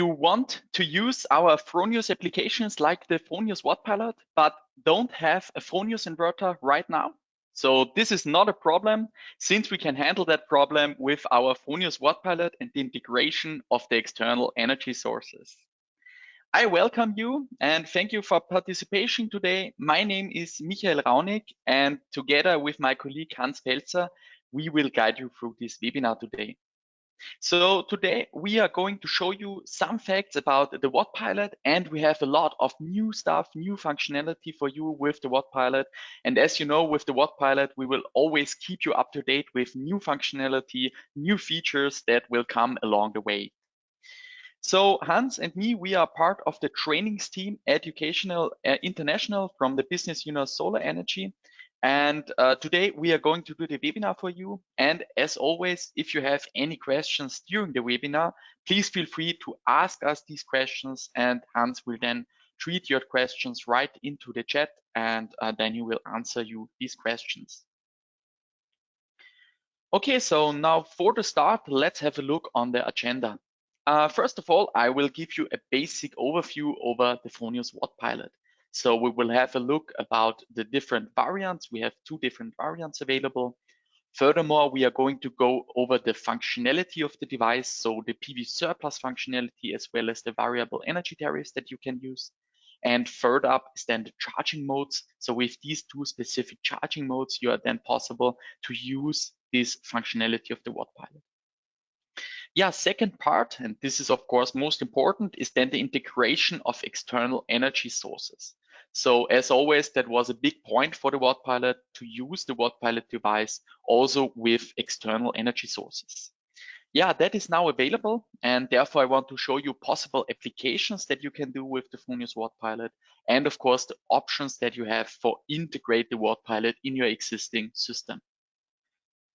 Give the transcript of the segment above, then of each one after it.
You want to use our Fronius applications like the Fronius Wattpilot, but don't have a Fronius inverter right now? So this is not a problem, since we can handle that problem with our Fronius Wattpilot and the integration of the external energy sources. I welcome you and thank you for participation today. My name is Michael Raunig, and together with my colleague Hans Pelzer, we will guide you through this webinar today. So today we are going to show you some facts about the Wattpilot, and we have a lot of new stuff, new functionality for you with the Wattpilot. And as you know, with the Wattpilot, we will always keep you up to date with new functionality, new features that will come along the way. So Hans and me, we are part of the trainings team, Educational International from the Business Unit Solar Energy. And today we are going to do the webinar for you. And as always, if you have any questions during the webinar, please feel free to ask us these questions, and Hans will then treat your questions right into the chat, and then he will answer you these questions. Okay, so now for the start, let's have a look on the agenda. First of all, I will give you a basic overview over the Fronius Wattpilot. So we will have a look about the different variants. We have 2 different variants available. Furthermore, we are going to go over the functionality of the device, so the PV surplus functionality, as well as the variable energy tariffs that you can use. And third up is then the charging modes. So with these 2 specific charging modes, you are then possible to use this functionality of the Wattpilot. Yeah, second part, and this is of course most important, is then the integration of external energy sources. So as always, that was a big point for the Wattpilot, to use the Wattpilot device also with external energy sources. Yeah, that is now available, and therefore I want to show you possible applications that you can do with the Fronius Wattpilot, and of course the options that you have for integrate the Wattpilot in your existing system.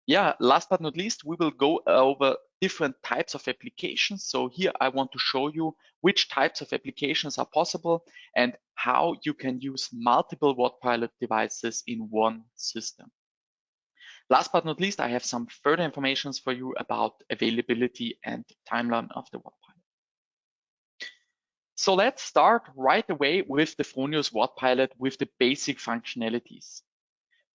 Yeah, last but not least, we will go over different types of applications. So here I want to show you which types of applications are possible and how you can use multiple Wattpilot devices in one system. Last but not least, I have some further information for you about availability and timeline of the Wattpilot. So let's start right away with the Fronius Wattpilot with the basic functionalities.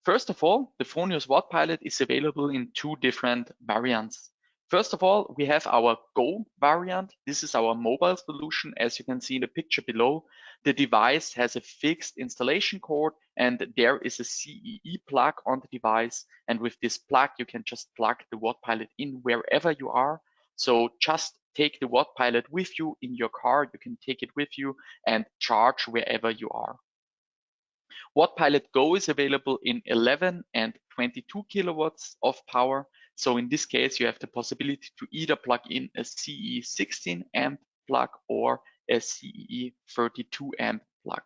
First of all, the Fronius Wattpilot is available in 2 different variants. First of all, we have our Go variant. This is our mobile solution. As you can see in the picture below, the device has a fixed installation cord, and there is a CEE plug on the device. And with this plug, you can just plug the Wattpilot in wherever you are. So just take the Wattpilot with you in your car. You can take it with you and charge wherever you are. Wattpilot Go is available in 11 and 22 kilowatts of power. So in this case, you have the possibility to either plug in a CE 16 amp plug or a CE 32 amp plug.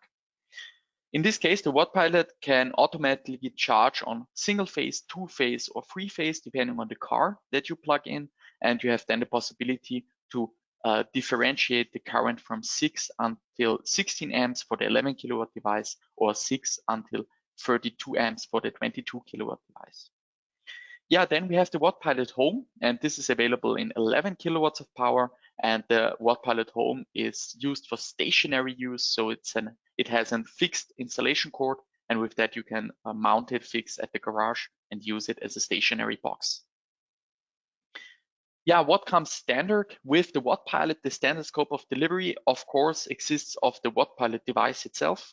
In this case, the Wattpilot can automatically charge on single phase, 2 phase, or 3 phase, depending on the car that you plug in. And you have then the possibility to differentiate the current from 6 until 16 amps for the 11 kilowatt device, or 6 until 32 amps for the 22 kilowatt device. Yeah, then we have the Wattpilot Home, and this is available in 11 kilowatts of power. And the Wattpilot Home is used for stationary use, so it has a fixed installation cord, and with that you can mount it fixed at the garage and use it as a stationary box. Yeah, what comes standard with the Wattpilot? The standard scope of delivery, of course, exists of the Wattpilot device itself.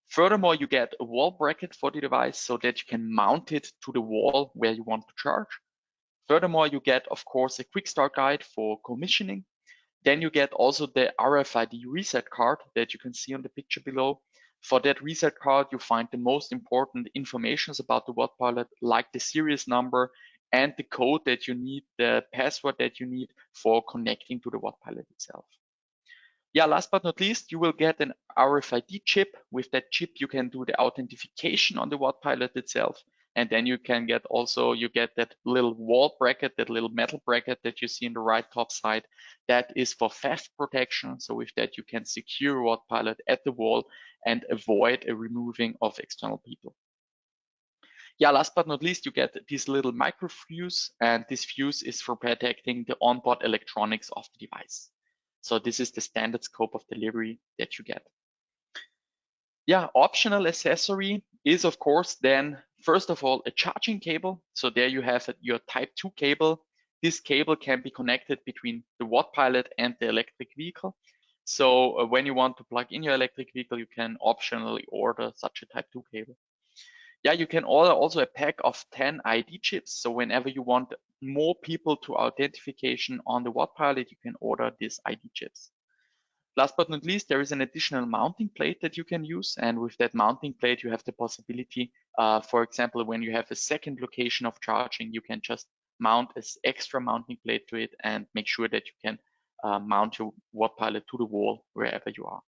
Furthermore, you get a wall bracket for the device so that you can mount it to the wall where you want to charge. Furthermore, you get, of course, a quick start guide for commissioning. Then you get also the RFID reset card that you can see on the picture below. For that reset card, you find the most important information about the Wattpilot, like the series number and the code that you need, the password that you need for connecting to the Wattpilot itself. Yeah, last but not least, you will get an RFID chip. With that chip, you can do the authentication on the Wattpilot itself. And then you can get also, you get that little wall bracket, that little metal bracket that you see in the right top side. That is for theft protection. So with that, you can secure Wattpilot at the wall and avoid a removing of external people. Yeah, last but not least, you get this little micro fuse, and this fuse is for protecting the onboard electronics of the device. So this is the standard scope of delivery that you get. Yeah, optional accessory is of course then, first of all, a charging cable. So there you have your type 2 cable. This cable can be connected between the Wattpilot and the electric vehicle. So when you want to plug in your electric vehicle, you can optionally order such a type 2 cable. Yeah, you can order also a pack of 10 ID chips. So whenever you want more people to identification on the Wattpilot, you can order these ID chips. Last but not least, there is an additional mounting plate that you can use. And with that mounting plate, you have the possibility, for example, when you have a second location of charging, you can just mount an extra mounting plate to it and make sure that you can mount your Wattpilot to the wall wherever you are.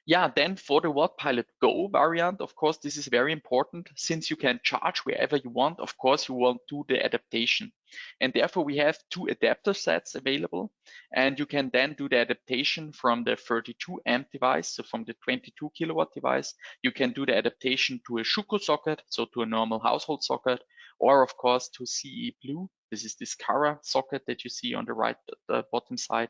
Yeah, then for the Wattpilot Go variant, of course, this is very important. Since you can charge wherever you want, of course, you want to do the adaptation. And therefore, we have 2 adapter sets available. And you can then do the adaptation from the 32 amp device, so from the 22 kilowatt device. You can do the adaptation to a Schuko socket, so to a normal household socket, or of course to CE Blue. This is this Cara socket that you see on the right bottom side.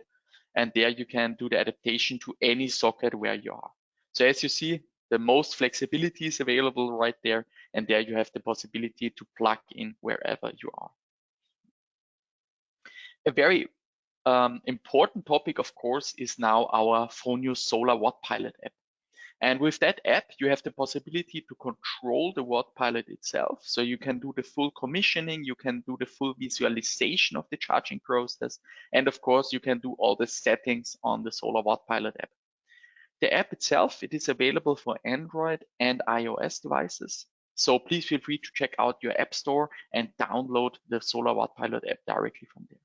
And there you can do the adaptation to any socket where you are. So as you see, the most flexibility is available right there, and there you have the possibility to plug in wherever you are. A very important topic, of course, is now our Fronius Solar Wattpilot app. And with that app, you have the possibility to control the Wattpilot itself. So you can do the full commissioning, you can do the full visualization of the charging process, and of course, you can do all the settings on the Solar Wattpilot app. The app itself, it is available for Android and iOS devices. So please feel free to check out your app store and download the Solar Wattpilot app directly from there.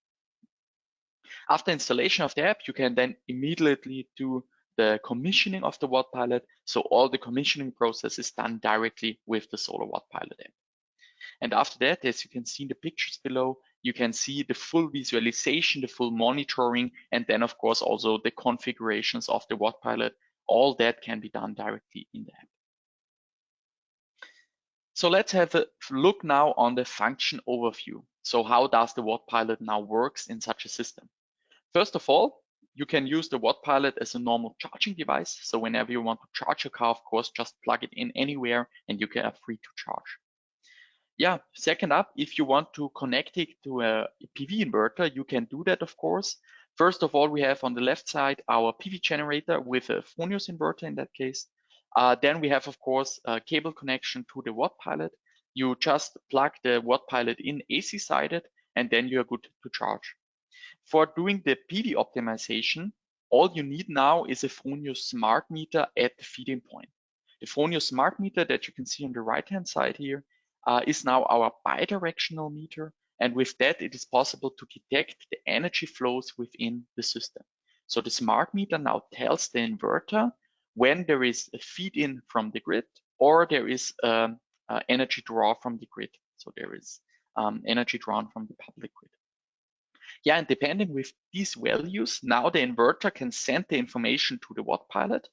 After installation of the app, you can then immediately do the commissioning of the Wattpilot. So all the commissioning process is done directly with the Solar Wattpilot app. And after that, as you can see in the pictures below, you can see the full visualization, the full monitoring, and then of course also the configurations of the Wattpilot. All that can be done directly in the app. So let's have a look now on the function overview. So how does the Wattpilot now works in such a system? First of all, you can use the Wattpilot as a normal charging device. So whenever you want to charge your car, of course, just plug it in anywhere and you are free to charge. Yeah, second up, if you want to connect it to a PV inverter, you can do that, of course. First of all, we have on the left side our PV generator with a Fronius inverter in that case. Then we have, of course, a cable connection to the Wattpilot. You just plug the Wattpilot in AC sided, and then you are good to charge. For doing the PV optimization, all you need now is a Fronius smart meter at the feeding point. The Fronius smart meter that you can see on the right-hand side here is now our bidirectional meter. And with that, it is possible to detect the energy flows within the system. So the smart meter now tells the inverter when there is a feed-in from the grid or there is energy draw from the grid. So there is energy drawn from the public grid. Yeah, and depending with these values, now the inverter can send the information to the Wattpilot.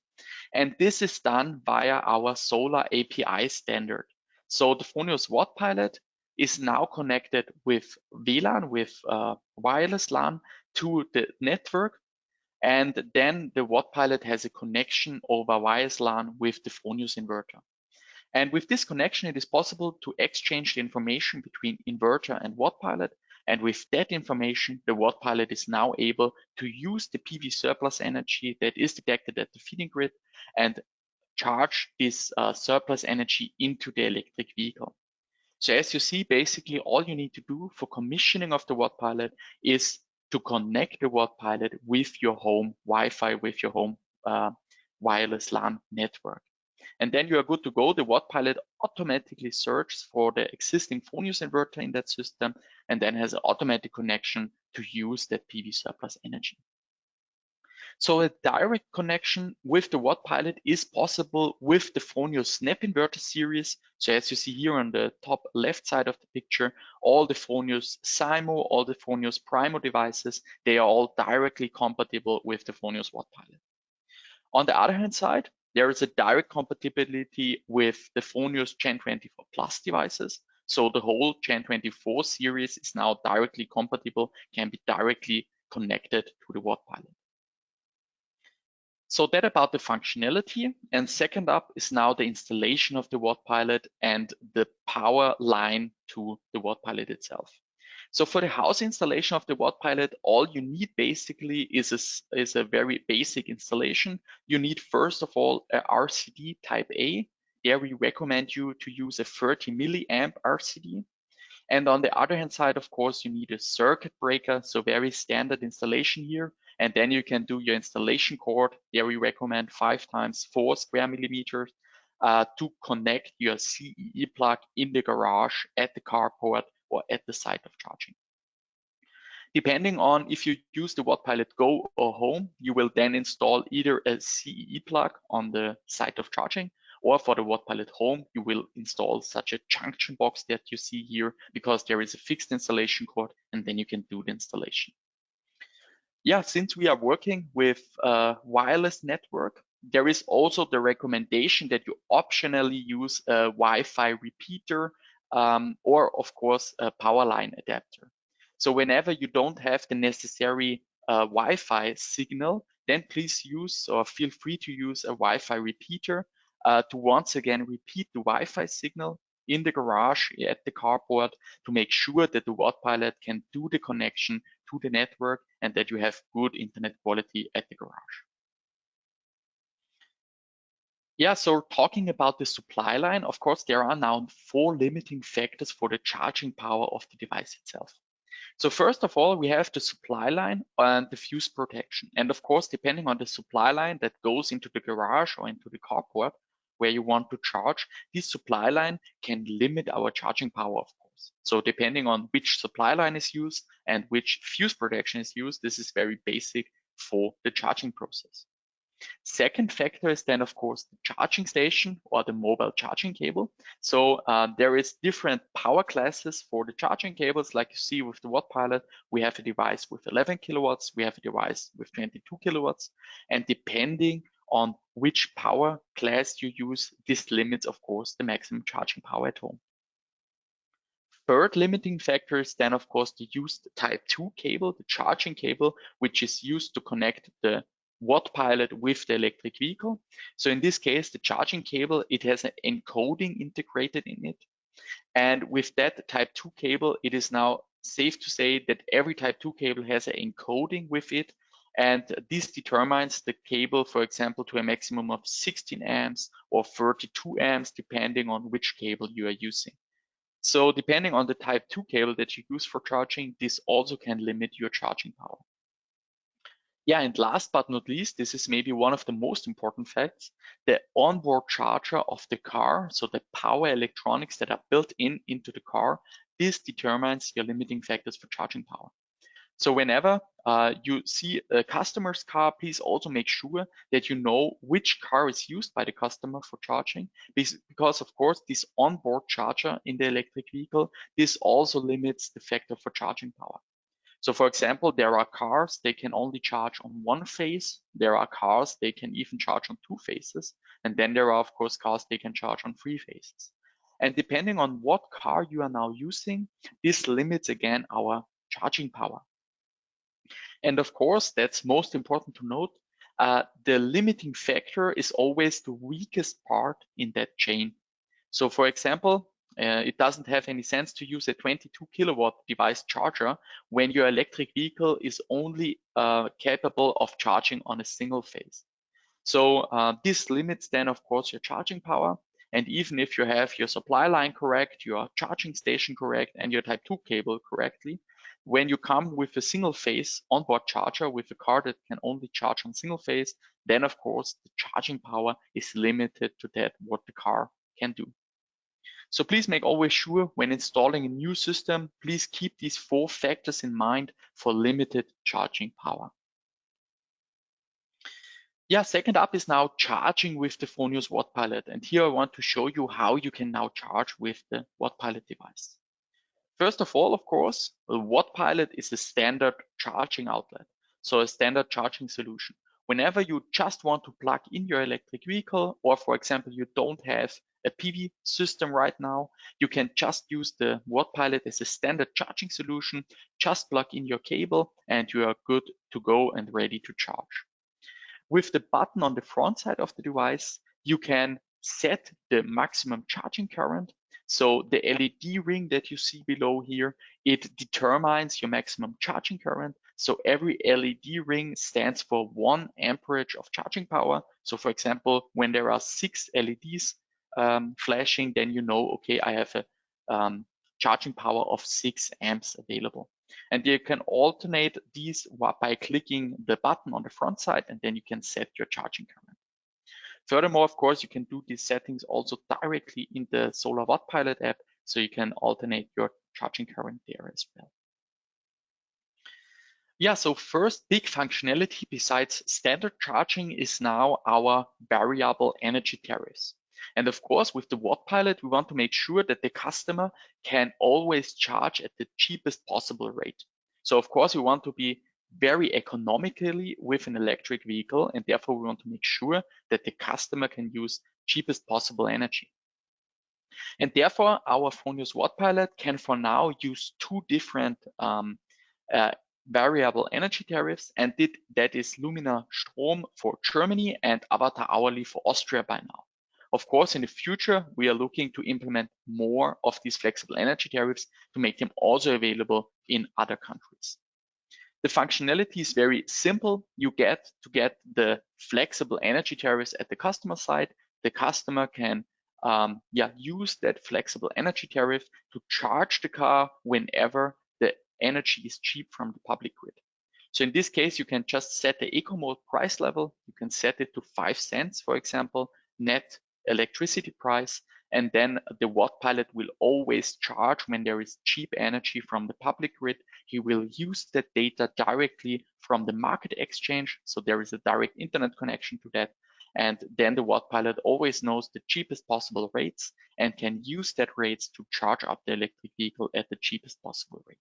And this is done via our Solar API standard. So the Fronius Wattpilot is now connected with WLAN, with wireless LAN to the network. And then the Wattpilot has a connection over wireless LAN with the Fronius inverter. And with this connection, it is possible to exchange the information between inverter and Wattpilot. And with that information, the Wattpilot is now able to use the PV surplus energy that is detected at the feeding grid and charge this surplus energy into the electric vehicle. So as you see, basically all you need to do for commissioning of the Wattpilot is to connect the Wattpilot with your home Wi-Fi, with your home wireless LAN network. And then you are good to go. The Wattpilot automatically searches for the existing Fronius inverter in that system and then has an automatic connection to use that PV surplus energy. So a direct connection with the Wattpilot is possible with the Fronius Snap Inverter series. So as you see here on the top left side of the picture, all the Fronius Simo, all the Fronius Primo devices, they are all directly compatible with the Fronius Wattpilot. On the other hand side, there is a direct compatibility with the Fronius Gen 24 Plus devices. So the whole Gen 24 series is now directly compatible, can be directly connected to the Wattpilot. So that about the functionality. And second up is now the installation of the Wattpilot and the power line to the Wattpilot itself. So for the house installation of the Wattpilot, all you need basically is a very basic installation. You need first of all a RCD type A. There we recommend you to use a 30 milliamp RCD. And on the other hand side, of course, you need a circuit breaker, so very standard installation here. And then you can do your installation cord. There we recommend 5 times 4 square millimeters to connect your CEE plug in the garage, at the carport, or at the site of charging. Depending on if you use the Wattpilot Go or Home, you will then install either a CEE plug on the site of charging, or for the Wattpilot Home, you will install such a junction box that you see here, because there is a fixed installation cord, and then you can do the installation. Yeah, since we are working with a wireless network, there is also the recommendation that you optionally use a Wi-Fi repeater or of course a power line adapter. So whenever you don't have the necessary Wi-Fi signal, then please use or feel free to use a Wi-Fi repeater to once again repeat the Wi-Fi signal in the garage at the carport to make sure that the Wattpilot can do the connection to the network and that you have good internet quality at the garage. Yeah, so talking about the supply line, of course, there are now 4 limiting factors for the charging power of the device itself. So first of all, we have the supply line and the fuse protection. And of course, depending on the supply line that goes into the garage or into the carport where you want to charge, this supply line can limit our charging power, of course. So depending on which supply line is used and which fuse protection is used, this is very basic for the charging process. Second factor is then, of course, the charging station or the mobile charging cable. So there is different power classes for the charging cables. Like you see with the Wattpilot, we have a device with 11 kilowatts, we have a device with 22 kilowatts. And depending on which power class you use, this limits, of course, the maximum charging power at home. Third limiting factor is then, of course, the used type 2 cable, the charging cable, which is used to connect the Wattpilot with the electric vehicle. So in this case, the charging cable, it has an encoding integrated in it. And with that type 2 cable, it is now safe to say that every type 2 cable has an encoding with it. And this determines the cable, for example, to a maximum of 16 amps or 32 amps, depending on which cable you are using. So depending on the type 2 cable that you use for charging, this also can limit your charging power. Yeah, and last but not least, this is maybe one of the most important facts, the onboard charger of the car, so the power electronics that are built into the car, this determines your limiting factors for charging power. So whenever you see a customer's car, please also make sure that you know which car is used by the customer for charging, because of course this onboard charger in the electric vehicle, this also limits the factor for charging power. So for example, there are cars, they can only charge on one phase. There are cars, they can even charge on 2 phases. And then there are, of course, cars they can charge on 3 phases. And depending on what car you are now using, this limits again our charging power. And of course, that's most important to note, the limiting factor is always the weakest part in that chain. So for example, it doesn't have any sense to use a 22 kilowatt device charger when your electric vehicle is only capable of charging on a single phase. So this limits then, of course, your charging power. And even if you have your supply line correct, your charging station correct, and your type 2 cable correctly, when you come with a single phase onboard charger with a car that can only charge on single phase, then of course the charging power is limited to that what the car can do. So please make always sure when installing a new system, please keep these 4 factors in mind for limited charging power. Yeah, second up is now charging with the Fronius Wattpilot. And here I want to show you how you can now charge with the Wattpilot device. First of all, of course, the Wattpilot is a standard charging outlet. So a standard charging solution. Whenever you just want to plug in your electric vehicle, or for example, you don't have a PV system right now, you can just use the Wattpilot as a standard charging solution, just plug in your cable and you are good to go and ready to charge. With the button on the front side of the device, you can set the maximum charging current. So the LED ring that you see below here, it determines your maximum charging current. So every LED ring stands for 1 amperage of charging power. So for example, when there are 6 LEDs flashing, then you know, okay, I have a charging power of 6 amps available. And you can alternate these by clicking the button on the front side, and then you can set your charging current. Furthermore, of course, you can do these settings also directly in the Solar Wattpilot app, so you can alternate your charging current there as well. Yeah, so first big functionality besides standard charging is now our variable energy tariffs. And of course, with the Wattpilot, we want to make sure that the customer can always charge at the cheapest possible rate. So of course, we want to be very economically with an electric vehicle, and therefore we want to make sure that the customer can use cheapest possible energy. And therefore, our Fronius Wattpilot can for now use 2 different variable energy tariffs, and that is Lumina Strom for Germany and Avatar Hourly for Austria by now. Of course, in the future, we are looking to implement more of these flexible energy tariffs to make them also available in other countries. The functionality is very simple. You get the flexible energy tariffs at the customer side. The customer can use that flexible energy tariff to charge the car whenever the energy is cheap from the public grid. So in this case, you can just set the eco mode price level. You can set it to 5 cents, for example, net electricity price. And then the Wattpilot will always charge when there is cheap energy from the public grid. He will use that data directly from the market exchange. So there is a direct internet connection to that. And then the Wattpilot always knows the cheapest possible rates and can use that rates to charge up the electric vehicle at the cheapest possible rate.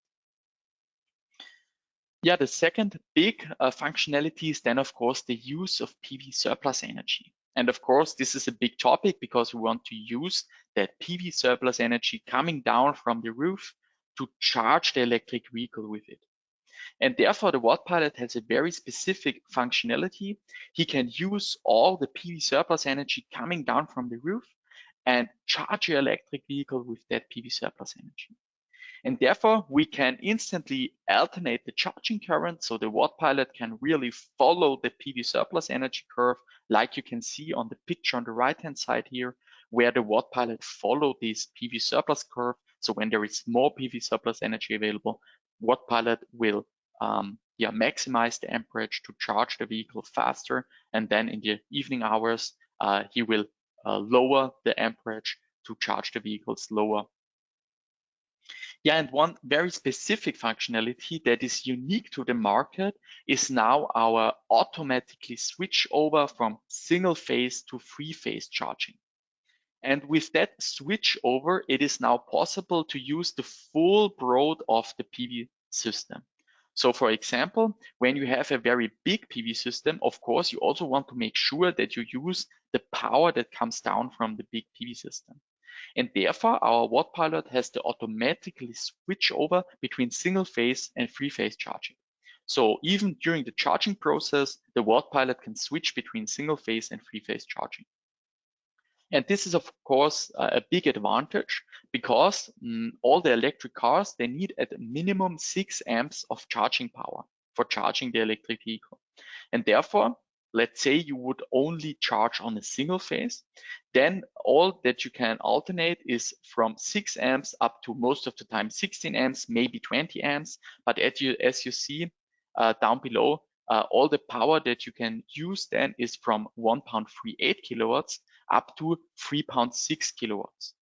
Yeah, the second big functionality is then, of course, the use of PV surplus energy. And of course, this is a big topic because we want to use that PV surplus energy coming down from the roof to charge the electric vehicle with it. And therefore, the Wattpilot has a very specific functionality. He can use all the PV surplus energy coming down from the roof and charge your electric vehicle with that PV surplus energy. And therefore, we can instantly alternate the charging current. So the Wattpilot can really follow the PV surplus energy curve, like you can see on the picture on the right-hand side here, where the Wattpilot follow this PV surplus curve. So when there is more PV surplus energy available, Wattpilot will maximize the amperage to charge the vehicle faster. And then in the evening hours, he will lower the amperage to charge the vehicle slower. Yeah, and one very specific functionality that is unique to the market is now our automatically switch over from single phase to 3-phase charging. And with that switch over, it is now possible to use the full broad of the PV system. So for example, when you have a very big PV system, of course, you also want to make sure that you use the power that comes down from the big PV system. And therefore, our Wattpilot has to automatically switch over between single phase and 3-phase charging. So even during the charging process, the Wattpilot can switch between single phase and 3-phase charging. And this is, of course, a big advantage because all the electric cars, they need at a minimum 6 amps of charging power for charging the electric vehicle. And therefore, let's say you would only charge on a single phase, then all that you can alternate is from 6 amps up to most of the time 16 amps, maybe 20 amps. But as you see down below, all the power that you can use then is from 1.38 kilowatts up to 3.6 kilowatts.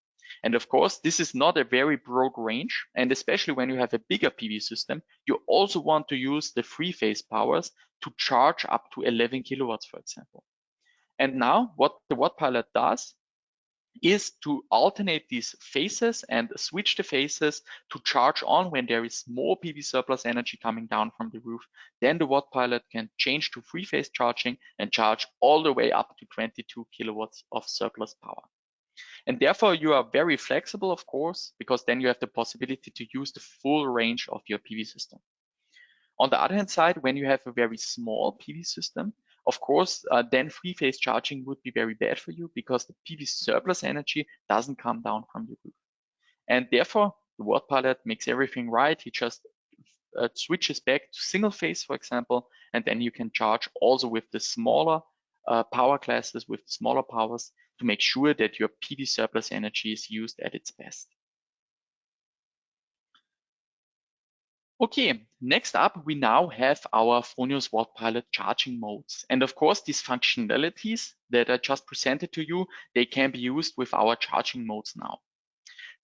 And of course, this is not a very broad range. And especially when you have a bigger PV system, you also want to use the 3-phase powers to charge up to 11 kilowatts, for example. And now what the Wattpilot does is to alternate these phases and switch the phases to charge on when there is more PV surplus energy coming down from the roof. Then the Wattpilot can change to 3-phase charging and charge all the way up to 22 kilowatts of surplus power. And therefore you are very flexible, of course, because then you have the possibility to use the full range of your PV system. On the other hand side, when you have a very small PV system, of course, then three-phase charging would be very bad for you because the PV surplus energy doesn't come down from the roof. And therefore, the Wattpilot makes everything right. He just switches back to single phase, for example, and then you can charge also with the smaller power classes, with the smaller powers, to make sure that your PV surplus energy is used at its best. Okay, next up, we now have our Fronius Wattpilot charging modes. And of course, these functionalities that I just presented to you, they can be used with our charging modes now.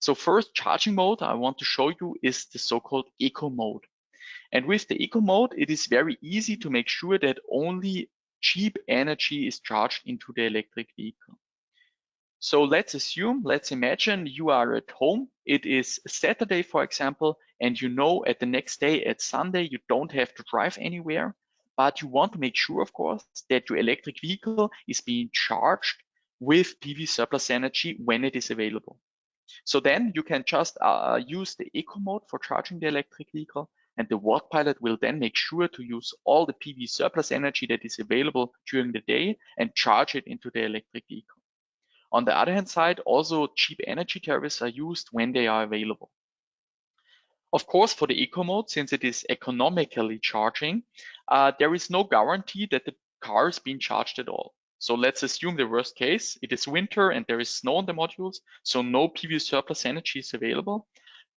So first charging mode I want to show you is the so-called eco mode. And with the eco mode, it is very easy to make sure that only cheap energy is charged into the electric vehicle. So let's imagine you are at home. It is Saturday, for example, and you know at the next day, at Sunday, you don't have to drive anywhere, but you want to make sure, of course, that your electric vehicle is being charged with PV surplus energy when it is available. So then you can just use the eco mode for charging the electric vehicle, and the Wattpilot will then make sure to use all the PV surplus energy that is available during the day and charge it into the electric vehicle. On the other hand side, also cheap energy tariffs are used when they are available. Of course, for the eco mode, since it is economically charging, there is no guarantee that the car is being charged at all. So let's assume the worst case, it is winter and there is snow on the modules, so no PV surplus energy is available.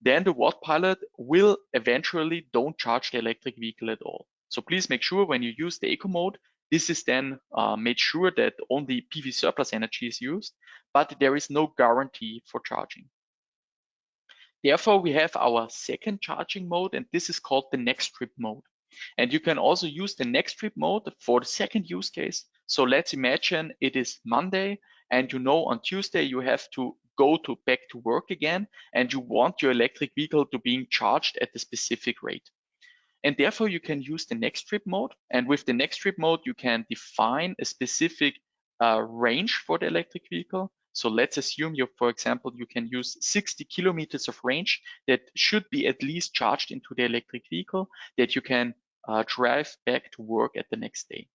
Then the Wattpilot will eventually don't charge the electric vehicle at all. So please make sure when you use the eco mode, this is then made sure that only PV surplus energy is used, but there is no guarantee for charging. Therefore, we have our second charging mode, and this is called the next trip mode. And you can also use the next trip mode for the second use case. So let's imagine it is Monday, and you know on Tuesday you have to go back to work again, and you want your electric vehicle to being charged at the specific rate. And therefore you can use the next trip mode. And with the next trip mode, you can define a specific range for the electric vehicle. So let's assume for example, you can use 60 kilometers of range that should be at least charged into the electric vehicle that you can drive back to work at the next day.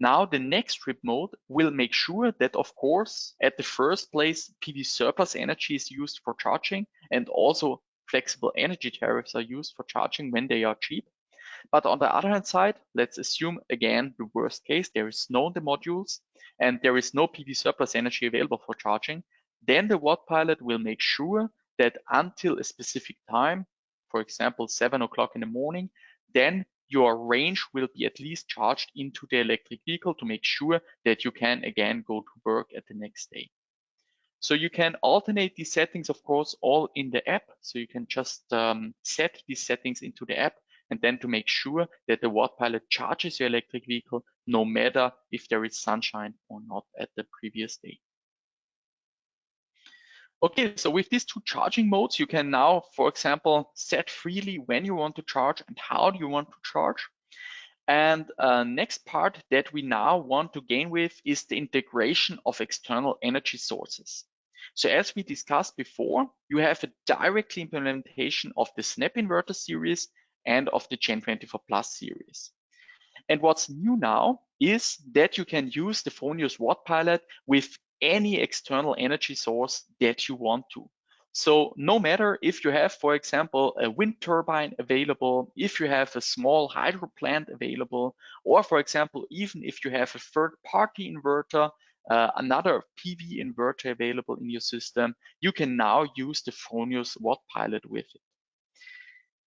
Now the next trip mode will make sure that, of course, at the first place, PV surplus energy is used for charging, and also flexible energy tariffs are used for charging when they are cheap. But on the other hand side, let's assume again the worst case, there is snow in the modules and there is no PV surplus energy available for charging. Then the Wattpilot will make sure that until a specific time, for example, 7 o'clock in the morning, then your range will be at least charged into the electric vehicle to make sure that you can again go to work at the next day. So you can alternate these settings, of course, all in the app. So you can just set these settings into the app, and then to make sure that the Wattpilot charges your electric vehicle no matter if there is sunshine or not at the previous day. Okay, so with these two charging modes, you can now, for example, set freely when you want to charge and how do you want to charge. And next part that we now want to gain with is the integration of external energy sources. So as we discussed before, you have a direct implementation of the Snap Inverter series and of the Gen 24 Plus series. And what's new now is that you can use the Fronius Wattpilot with any external energy source that you want to. So no matter if you have, for example, a wind turbine available, if you have a small hydro plant available, or for example, even if you have a third-party inverter, another PV inverter available in your system, you can now use the Fronius Wattpilot with it.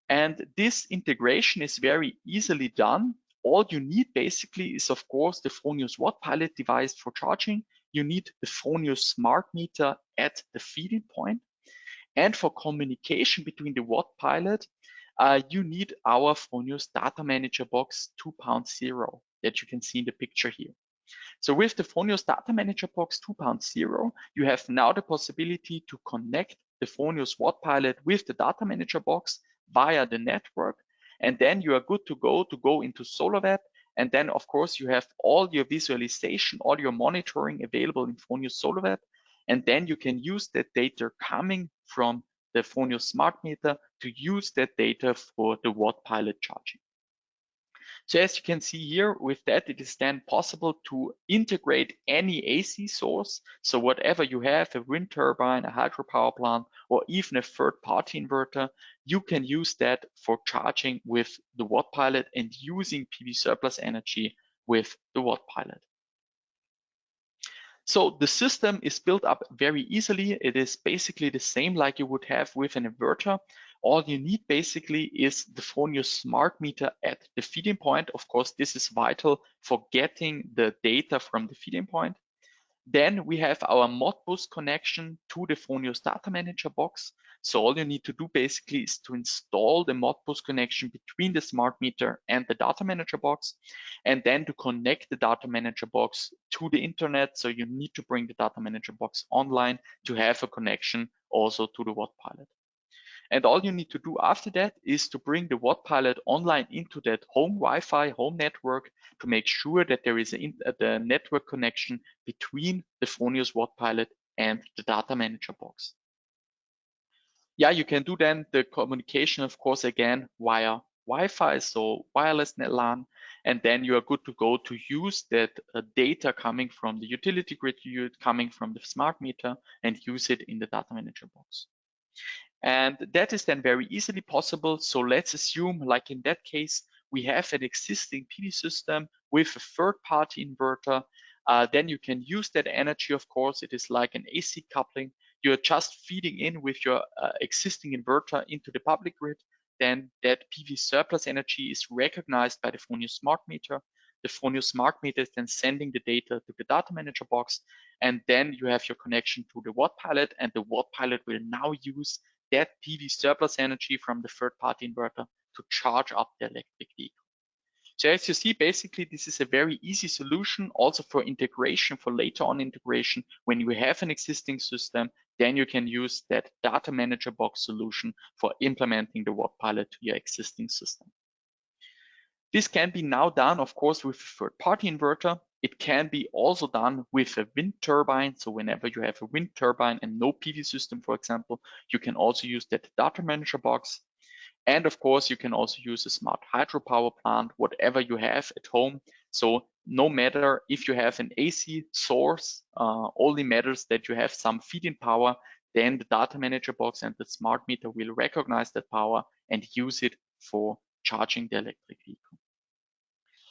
And this integration is very easily done. All you need basically is, of course, the Fronius Wattpilot device for charging. You need the Fronius smart meter at the feeding point. And for communication between the Wattpilot, you need our Fronius Data Manager Box 2.0 that you can see in the picture here. So with the Fronius Data Manager Box 2.0, you have now the possibility to connect the Fronius Wattpilot with the Data Manager Box via the network, and then you are good to go into SolarWeb. And then, of course, you have all your visualization, all your monitoring available in Fronius SolarWeb. and then you can use that data coming from the Fronius smart meter to use that data for the Wattpilot charging. So as you can see here, with that, it is then possible to integrate any AC source. So whatever you have, a wind turbine, a hydropower plant, or even a third-party inverter, you can use that for charging with the Wattpilot and using PV surplus energy with the Wattpilot. So the system is built up very easily. It is basically the same like you would have with an inverter. All you need basically is the Fronius smart meter at the feeding point. Of course, this is vital for getting the data from the feeding point. Then we have our Modbus connection to the Fronius data manager box. So all you need to do basically is to install the Modbus connection between the smart meter and the data manager box, and then to connect the data manager box to the internet. So you need to bring the data manager box online to have a connection also to the Wattpilot. And all you need to do after that is to bring the Wattpilot online into that home Wi-Fi, home network, to make sure that there is the network connection between the Fronius Wattpilot and the data manager box. Yeah, you can do then the communication, of course, again via Wi-Fi, so wireless LAN, and then you are good to go to use that data coming from the utility grid, coming from the smart meter, and use it in the data manager box. And that is then very easily possible. So let's assume, like in that case, we have an existing PV system with a third-party inverter. Then you can use that energy, of course. It is like an AC coupling. You're just feeding in with your existing inverter into the public grid. Then that PV surplus energy is recognized by the Fronius smart meter. The Fronius smart meter is then sending the data to the data manager box. And then you have your connection to the Wattpilot, and the Wattpilot will now use that PV surplus energy from the third-party inverter to charge up the electric vehicle. So as you see, basically, this is a very easy solution also for integration, for later on integration. When you have an existing system, then you can use that data manager box solution for implementing the Wattpilot to your existing system. This can be now done, of course, with a third-party inverter. It can be also done with a wind turbine. So whenever you have a wind turbine and no PV system, for example, you can also use that data manager box. And of course, you can also use a smart hydropower plant, whatever you have at home. So no matter if you have an AC source, only matters that you have some feed-in power, then the data manager box and the smart meter will recognize that power and use it for charging the electric vehicle.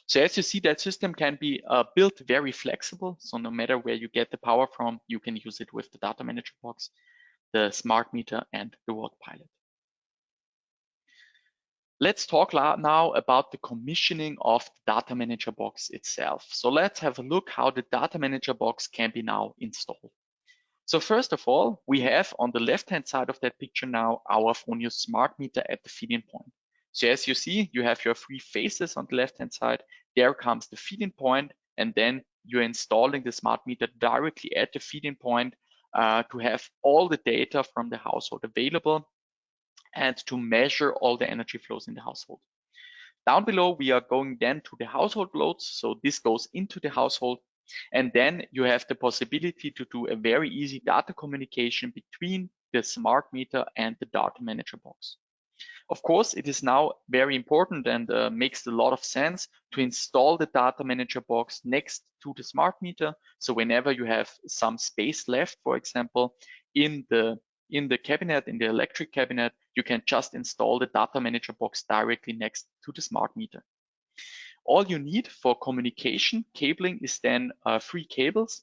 So as you see, that system can be built very flexible. So no matter where you get the power from, you can use it with the data manager box, the smart meter, and the Wattpilot. Let's talk now about the commissioning of the data manager box itself. So let's have a look how the data manager box can be now installed. So first of all, we have on the left-hand side of that picture now our Fronius smart meter at the feeding point. So as you see, you have your three phases on the left-hand side. There comes the feeding point, and then you're installing the smart meter directly at the feeding point to have all the data from the household available and to measure all the energy flows in the household. Down below, we are going then to the household loads. So this goes into the household. And then you have the possibility to do a very easy data communication between the smart meter and the data manager box. Of course, it is now very important and makes a lot of sense to install the data manager box next to the smart meter. So whenever you have some space left, for example, in the cabinet, in the electric cabinet, you can just install the data manager box directly next to the smart meter. All you need for communication cabling is then 3 cables.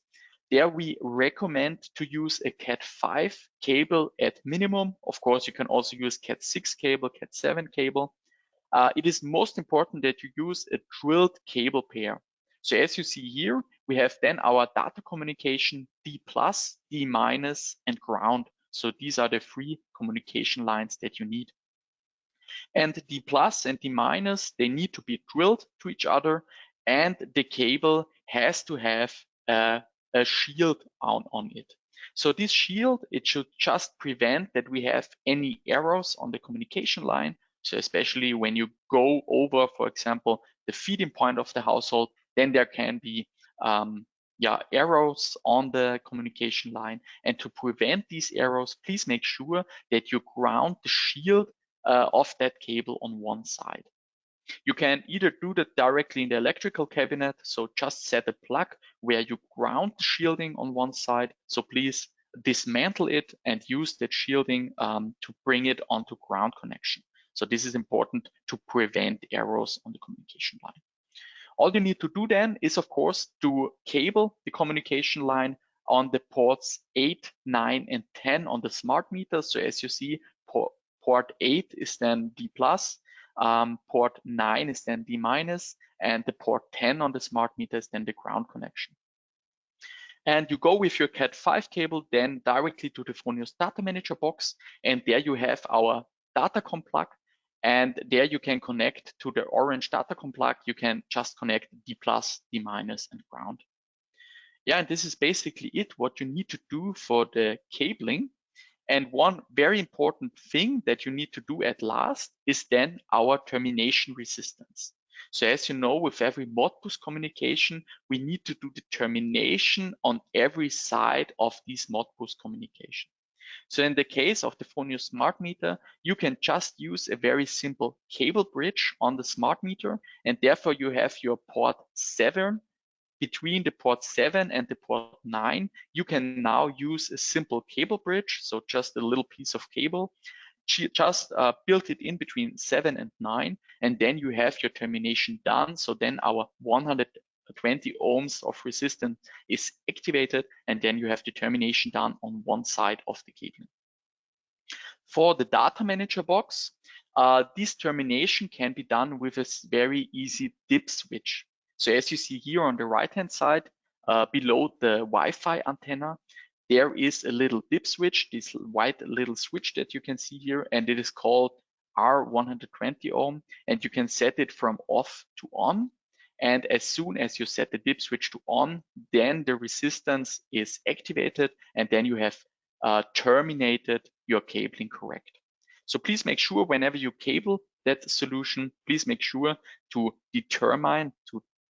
There we recommend to use a Cat5 cable at minimum. Of course, you can also use Cat6 cable, Cat7 cable. It is most important that you use a drilled cable pair. So as you see here, we have then our data communication D+, D-, and ground. So these are the 3 communication lines that you need. And D+ and D-, they need to be drilled to each other, and the cable has to have a shield on it. So this shield, it should just prevent that we have any errors on the communication line. So especially when you go over, for example, the feeding point of the household, then there can be errors on the communication line. And to prevent these errors, please make sure that you ground the shield of that cable on one side. You can either do that directly in the electrical cabinet, so just set a plug where you ground the shielding on one side. So please dismantle it and use that shielding to bring it onto ground connection. So this is important to prevent errors on the communication line. All you need to do then is, of course, to cable the communication line on the ports 8, 9, and 10 on the smart meter. So as you see, port 8 is then D+, port 9 is then D-, and the port 10 on the smart meter is then the ground connection. And you go with your Cat5 cable then directly to the Fronius data manager box, and there you have our datacom plug, and there you can connect to the orange datacom plug. You can just connect D+, D-, and ground. Yeah, and this is basically it, what you need to do for the cabling. And one very important thing that you need to do at last is then our termination resistance. So as you know, with every Modbus communication, we need to do the termination on every side of this Modbus communication. So in the case of the Fronius smart meter, you can just use a very simple cable bridge on the smart meter, and therefore you have your port 7. Between the port 7 and the port 9, you can now use a simple cable bridge, so just a little piece of cable, just build it in between 7 and 9, and then you have your termination done. So then our 120 ohms of resistance is activated, and then you have the termination done on one side of the cabling. For the data manager box, this termination can be done with a very easy dip switch. So as you see here on the right-hand side, below the Wi-Fi antenna, there is a little dip switch, this white little switch that you can see here, and it is called R120 ohm, and you can set it from off to on. And as soon as you set the dip switch to on, then the resistance is activated, and then you have terminated your cabling correct. So please make sure whenever you cable that solution, please make sure to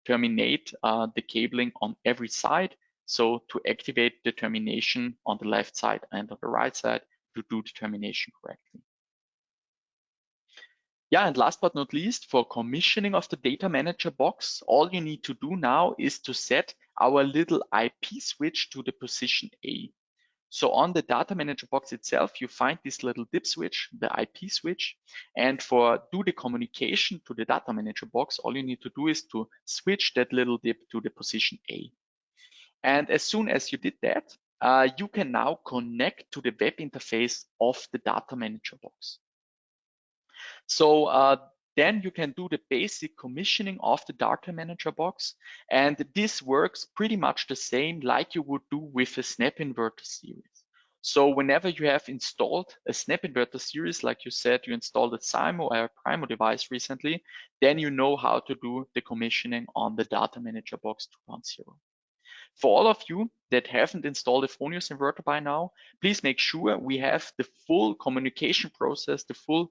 terminate the cabling on every side. So to activate the termination on the left side and on the right side to do the termination correctly. Yeah, and last but not least, for commissioning of the data manager box, all you need to do now is to set our little IP switch to the position A. So on the data manager box itself, you find this little dip switch, the IP switch. And for do the communication to the data manager box, all you need to do is to switch that little dip to the position A. And as soon as you did that, you can now connect to the web interface of the data manager box. So then you can do the basic commissioning of the data manager box. And this works pretty much the same like you would do with a snap inverter series. So whenever you have installed a snap inverter series, like you said, you installed a Simo or a Primo device recently, then you know how to do the commissioning on the data manager box 2.0. For all of you that haven't installed a Fronius inverter by now, please make sure we have the full communication process, the full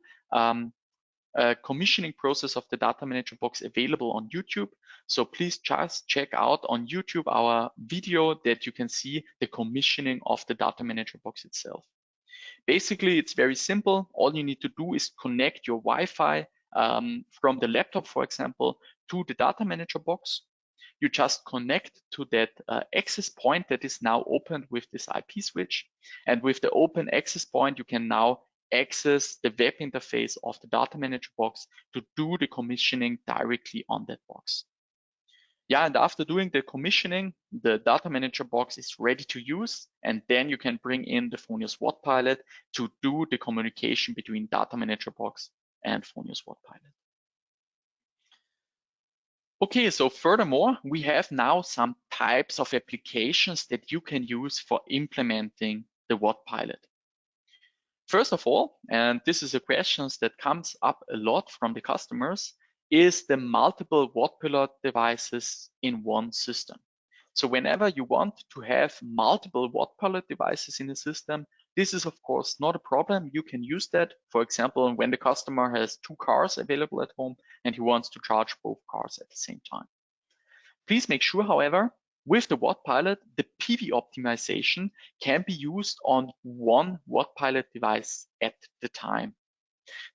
commissioning process of the data manager box available on YouTube. So please just check out on YouTube our video that you can see the commissioning of the data manager box itself. Basically, it's very simple. All you need to do is connect your Wi-Fi from the laptop, for example, to the data manager box. You just connect to that access point that is now opened with this IP switch. And with the open access point, you can now access the web interface of the data manager box to do the commissioning directly on that box. Yeah, and after doing the commissioning, the data manager box is ready to use, and then you can bring in the Fronius Wattpilot to do the communication between data manager box and Fronius Wattpilot. Okay, so furthermore, we have now some types of applications that you can use for implementing the Wattpilot. First of all, and this is a question that comes up a lot from the customers, is the multiple Wattpilot devices in one system. So whenever you want to have multiple Wattpilot devices in the system, this is of course not a problem. You can use that, for example, when the customer has 2 cars available at home and he wants to charge both cars at the same time. Please make sure, however, With the Wattpilot, the PV optimization can be used on one Wattpilot device at the time.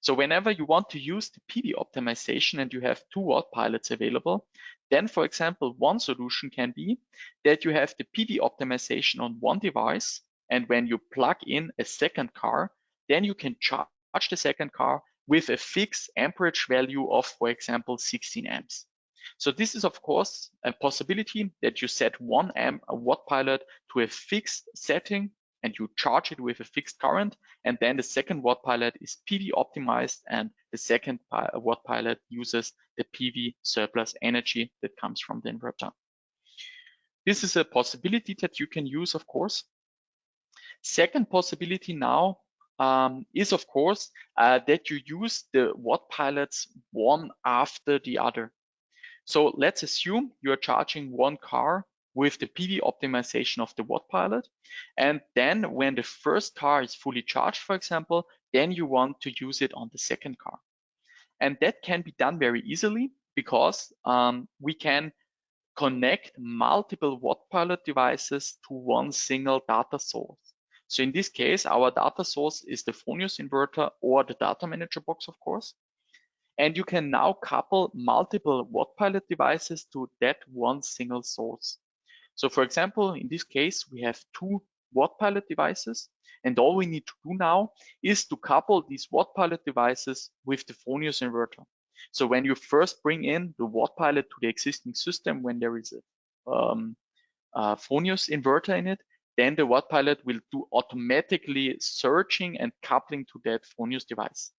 So whenever you want to use the PV optimization and you have two Wattpilots available, then for example, one solution can be that you have the PV optimization on one device, and when you plug in a second car, then you can charge the second car with a fixed amperage value of, for example, 16 amps. So this is of course a possibility that you set one Wattpilot to a fixed setting and you charge it with a fixed current, and then the second Wattpilot is PV optimized, and the second Wattpilot uses the PV surplus energy that comes from the inverter. This is a possibility that you can use, of course. Second possibility now is, of course, that you use the Wattpilots one after the other. So let's assume you're charging one car with the PV optimization of the Wattpilot. And then when the first car is fully charged, for example, then you want to use it on the second car. And that can be done very easily because we can connect multiple Wattpilot devices to one single data source. So in this case, our data source is the Fronius inverter or the data manager box, of course. And you can now couple multiple Wattpilot devices to that one single source. So for example, in this case, we have two Wattpilot devices, and all we need to do now is to couple these Wattpilot devices with the Fronius inverter. So when you first bring in the Wattpilot to the existing system, when there is a Fronius inverter in it, then the Wattpilot will do automatically searching and coupling to that Fronius device.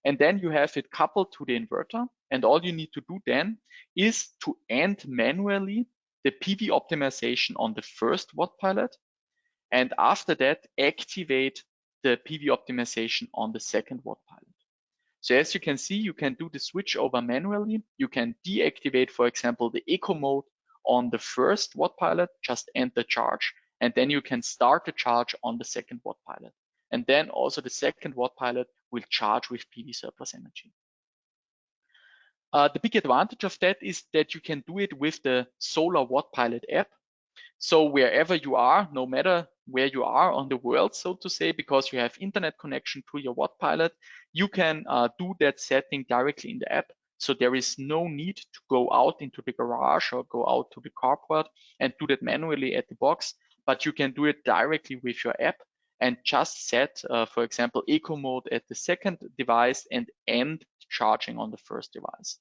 And then you have it coupled to the inverter. And all you need to do then is to end manually the PV optimization on the first Wattpilot. And after that, activate the PV optimization on the second Wattpilot. So as you can see, you can do the switch over manually. You can deactivate, for example, the eco mode on the first Wattpilot, just end the charge, and then you can start the charge on the second Wattpilot. And then also the second Wattpilot will charge with PV surplus energy. The big advantage of that is that you can do it with the Solar Wattpilot app. So wherever you are, no matter where you are on the world, so to say, because you have internet connection to your Wattpilot, you can do that setting directly in the app. So there is no need to go out into the garage or go out to the carport and do that manually at the box, but you can do it directly with your app and just set, for example, eco mode at the second device and end charging on the first device.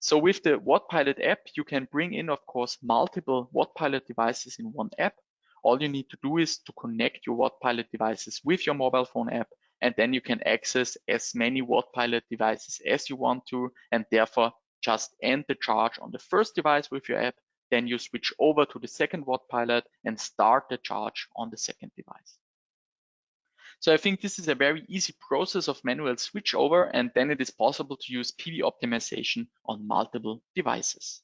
So with the Wattpilot app, you can bring in, of course, multiple Wattpilot devices in one app. All you need to do is to connect your Wattpilot devices with your mobile phone app, and then you can access as many Wattpilot devices as you want to, and therefore just end the charge on the first device with your app. Then you switch over to the second Wattpilot and start the charge on the second device. So I think this is a very easy process of manual switchover, and then it is possible to use PV optimization on multiple devices.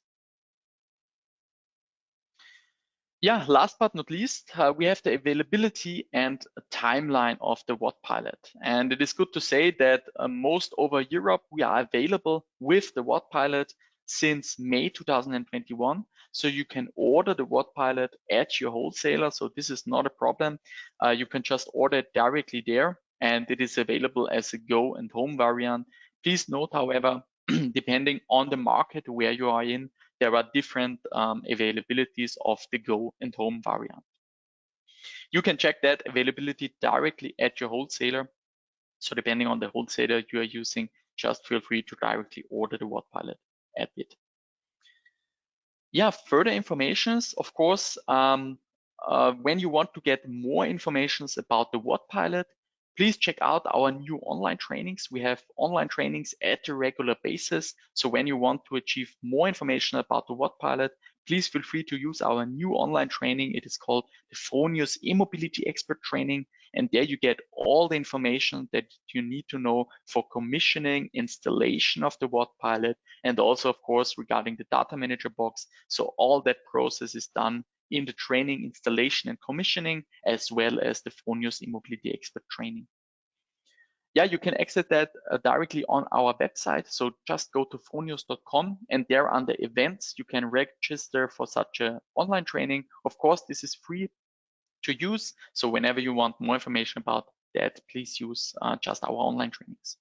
Yeah, last but not least, we have the availability and timeline of the Wattpilot. And it is good to say that most over Europe, we are available with the Wattpilot since May 2021. So you can order the Wattpilot at your wholesaler. So this is not a problem. You can just order it directly there, and it is available as a Go and Home variant. Please note, however, depending on the market where you are in, there are different availabilities of the Go and Home variant. You can check that availability directly at your wholesaler. So depending on the wholesaler you are using, just feel free to directly order the Wattpilot at it. Yeah, further informations, of course, when you want to get more information about the Wattpilot, please check out our new online trainings. We have online trainings at a regular basis. So when you want to achieve more information about the Wattpilot, please feel free to use our new online training. It is called the Fronius E-Mobility Expert Training. And there you get all the information that you need to know for commissioning, installation of the Wattpilot, and also, of course, regarding the data manager box. So all that process is done in the training, installation, and commissioning, as well as the Fronius E-Mobility Expert Training. yeah, you can access that directly on our website. So just go to fronius.com, and there under events, you can register for such an online training. Of course, this is free to use. So whenever you want more information about that, please use just our online trainings.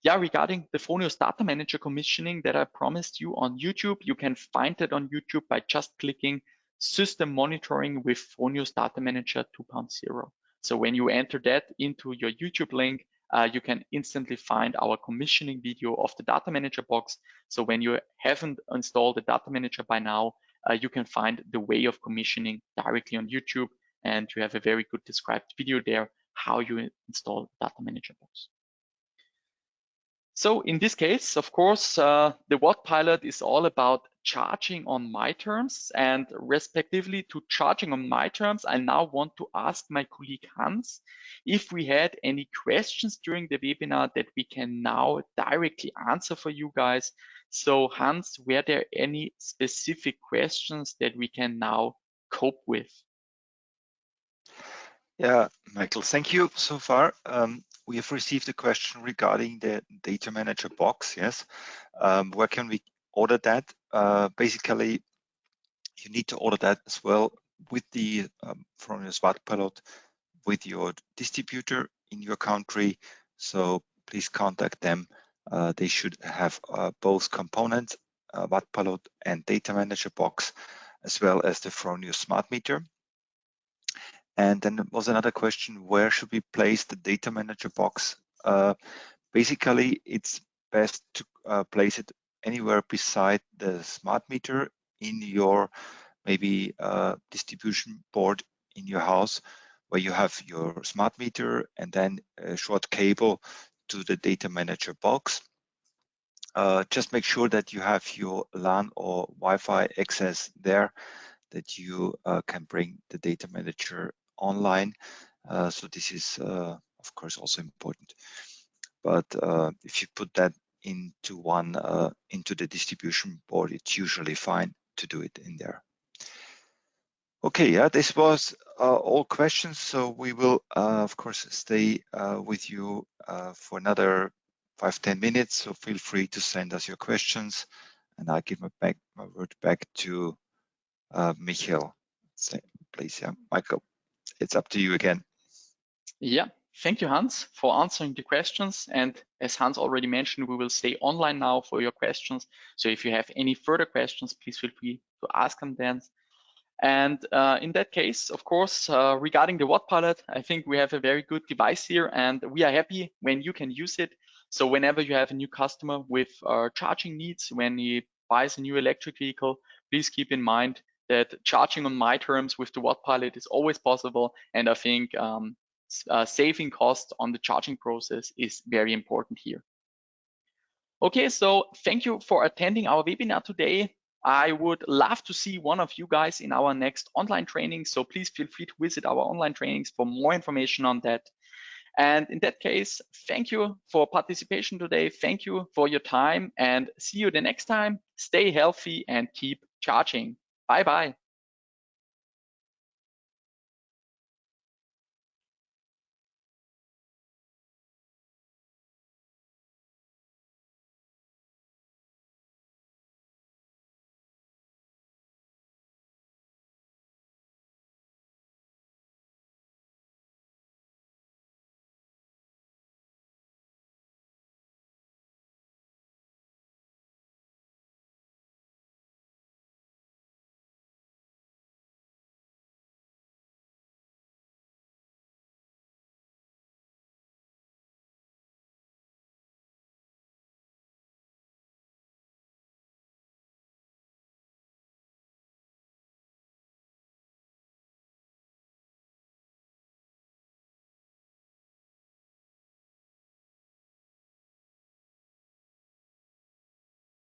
Yeah, regarding the Fronius Data Manager commissioning that I promised you on YouTube, you can find it on YouTube by just clicking System Monitoring with Fronius Data Manager 2.0. So when you enter that into your YouTube link, you can instantly find our commissioning video of the Data Manager box. So when you haven't installed the Data Manager by now, you can find the way of commissioning directly on YouTube, and you have a very good described video there how you install Data Manager box. So in this case, of course, the Wattpilot is all about charging on my terms, and respectively to charging on my terms, I now want to ask my colleague Hans if we had any questions during the webinar that we can now directly answer for you guys. So Hans, were there any specific questions that we can now cope with? Yeah, Michael, thank you so far. We have received a question regarding the data manager box. Yes, where can we order that? Basically, you need to order that as well with the Fronius Wattpilot with your distributor in your country. So please contact them. They should have both components, Wattpilot and data manager box, as well as the Fronius smart meter. And then there was another question, where should we place the data manager box? Basically, it's best to place it anywhere beside the smart meter in your maybe distribution board in your house, where you have your smart meter and then a short cable to the data manager box. Just make sure that you have your LAN or Wi-Fi access there, that you can bring the data manager online. So this is of course also important. But if you put that into into the distribution board, it's usually fine to do it in there. Okay, yeah, this was all questions. So we will of course stay with you for another 5-10 minutes. So feel free to send us your questions, and I'll give my word back to Michael. Please, yeah, Michael, it's up to you again. Yeah, thank you, Hans, for answering the questions. And as Hans already mentioned, we will stay online now for your questions. So if you have any further questions, please feel free to ask them then. And in that case, of course, regarding the Wattpilot, I think we have a very good device here, and we are happy when you can use it. So whenever you have a new customer with charging needs, when he buys a new electric vehicle, please keep in mind that charging on my terms with the Wattpilot is always possible. And I think saving costs on the charging process is very important here. Okay, so thank you for attending our webinar today. I would love to see one of you guys in our next online training. So please feel free to visit our online trainings for more information on that. And in that case, thank you for participation today. Thank you for your time, and see you the next time. Stay healthy and keep charging. Bye-bye.